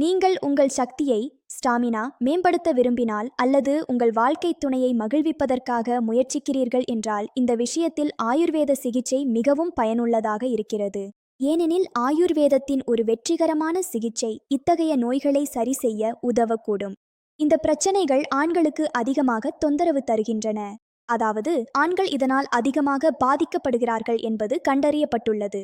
நீங்கள் உங்கள் சக்தியை ஸ்டாமினா மேம்படுத்த விரும்பினால் அல்லது உங்கள் வாழ்க்கை துணையை மகிழ்விப்பதற்காக முயற்சிக்கிறீர்கள் என்றால் இந்த விஷயத்தில் ஆயுர்வேத சிகிச்சை மிகவும் பயனுள்ளதாக இருக்கிறது. ஏனெனில் ஆயுர்வேதத்தின் ஒரு வெற்றிகரமான சிகிச்சை இத்தகைய நோய்களை சரி செய்ய உதவக்கூடும். இந்த பிரச்சனைகள் ஆண்களுக்கு அதிகமாக தொந்தரவு தருகின்றன. அதாவது ஆண்கள் இதனால் அதிகமாக பாதிக்கப்படுகிறார்கள் என்பது கண்டறியப்பட்டுள்ளது.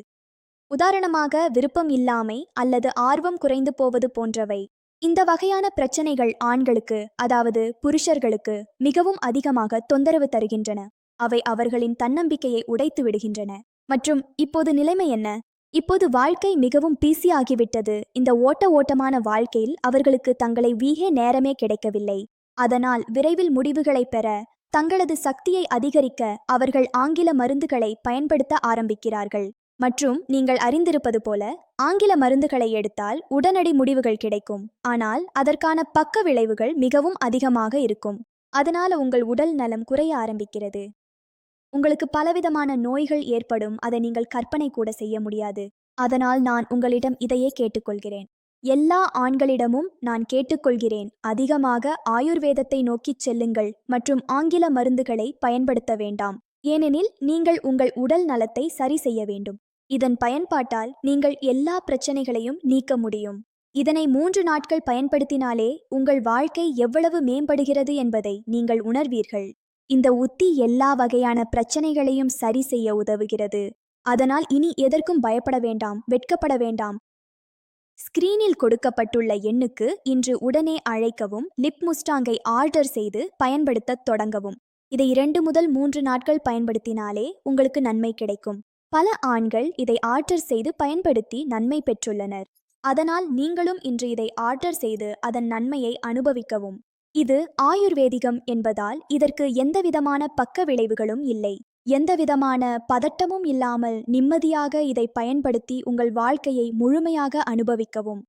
உதாரணமாக விருப்பம் இல்லாமை அல்லது ஆர்வம் குறைந்து போவது போன்றவை. இந்த வகையான பிரச்சனைகள் ஆண்களுக்கு, அதாவது புருஷர்களுக்கு மிகவும் அதிகமாக தொந்தரவு தருகின்றன. அவை அவர்களின் தன்னம்பிக்கையை உடைத்து விடுகின்றன. மற்றும் இப்போது நிலைமை என்ன? இப்போது வாழ்க்கை மிகவும் பிஸி ஆகிவிட்டது. இந்த ஓட்டமான வாழ்க்கையில் அவர்களுக்கு தங்களை வீகே நேரமே கிடைக்கவில்லை. அதனால் விரைவில் முடிவுகளை பெற, தங்களது சக்தியை அதிகரிக்க அவர்கள் ஆங்கில மருந்துகளை பயன்படுத்த ஆரம்பிக்கிறார்கள். மற்றும் நீங்கள் அறிந்திருப்பது போல ஆங்கில மருந்துகளை எடுத்தால் உடனடி முடிவுகள் கிடைக்கும். ஆனால் அதற்கான பக்க விளைவுகள் மிகவும் அதிகமாக இருக்கும். அதனால உங்கள் உடல் நலம் குறைய ஆரம்பிக்கிறது. உங்களுக்கு பலவிதமான நோய்கள் ஏற்படும். அதை நீங்கள் கற்பனை கூட செய்ய முடியாது. அதனால் நான் உங்களிடம் இதையே கேட்டுக்கொள்கிறேன். எல்லா ஆண்களிடமும் நான் கேட்டுக்கொள்கிறேன், அதிகமாக ஆயுர்வேதத்தை நோக்கிச் செல்லுங்கள் மற்றும் ஆங்கில மருந்துகளை பயன்படுத்த வேண்டாம். ஏனெனில் நீங்கள் உங்கள் உடல் நலத்தை சரி செய்ய வேண்டும். இதன் பயன்பாட்டால் நீங்கள் எல்லா பிரச்சனைகளையும் நீக்க முடியும். இதனை 3 நாட்கள் பயன்படுத்தினாலே உங்கள் வாழ்க்கை எவ்வளவு மேம்படுகிறது என்பதை நீங்கள் உணர்வீர்கள். இந்த உத்தி எல்லா வகையான பிரச்சனைகளையும் சரி செய்ய உதவுகிறது. அதனால் இனி எதற்கும் பயப்பட வேண்டாம், வெட்கப்பட வேண்டாம். ஸ்கிரீனில் கொடுக்கப்பட்டுள்ள எண்ணுக்கு இன்று உடனே அழைக்கவும், லிப் முஸ்டாங்கை ஆர்டர் செய்து பயன்படுத்தத் தொடங்கவும். இதை 2 முதல் 3 நாட்கள் பயன்படுத்தினாலே உங்களுக்கு நன்மை கிடைக்கும். பல ஆண்கள் இதை ஆர்டர் செய்து பயன்படுத்தி நன்மை பெற்றுள்ளனர். அதனால் நீங்களும் இன்று இதை ஆர்டர் செய்து அதன் நன்மையை அனுபவிக்கவும். இது ஆயுர்வேதிகம் என்பதால் இதற்கு எந்தவிதமான பக்க விளைவுகளும் இல்லை. எந்தவிதமான பதட்டமும் இல்லாமல் நிம்மதியாக இதை பயன்படுத்தி உங்கள் வாழ்க்கையை முழுமையாக அனுபவிக்கவும்.